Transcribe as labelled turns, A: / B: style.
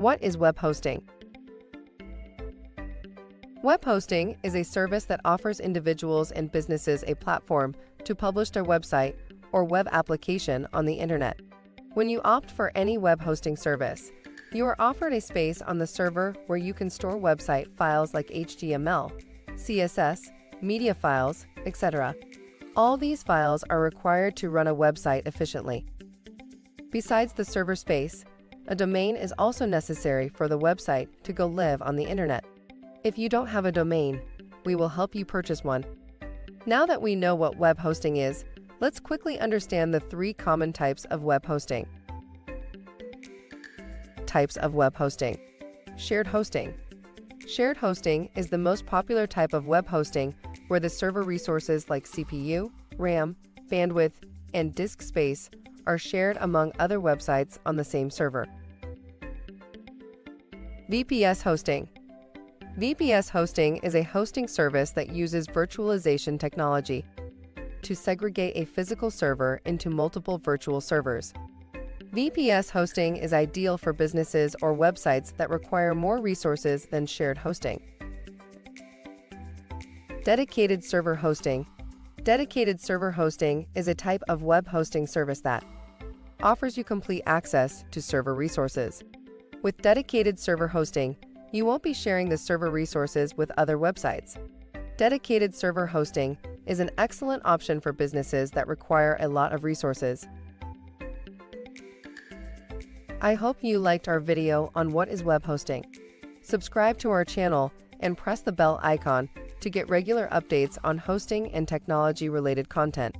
A: What is web hosting? Web hosting is a service that offers individuals and businesses a platform to publish their website or web application on the internet. When you opt for any web hosting service, you are offered a space on the server where you can store website files like HTML, CSS, media files, etc. All these files are required to run a website efficiently. Besides the server space, a domain is also necessary for the website to go live on the internet. If you don't have a domain, we will help you purchase one. Now that we know what web hosting is, let's quickly understand the 3 common types of web hosting. Types of web hosting. Shared hosting. Shared hosting is the most popular type of web hosting where the server resources like CPU, RAM, bandwidth, and disk space are shared among other websites on the same server. VPS hosting. VPS hosting is a hosting service that uses virtualization technology to segregate a physical server into multiple virtual servers. VPS hosting is ideal for businesses or websites that require more resources than shared hosting. Dedicated server hosting. Dedicated server hosting is a type of web hosting service that offers you complete access to server resources. With dedicated server hosting, you won't be sharing the server resources with other websites. Dedicated server hosting is an excellent option for businesses that require a lot of resources. I hope you liked our video on what is web hosting. Subscribe to our channel and press the bell icon to get regular updates on hosting and technology-related content.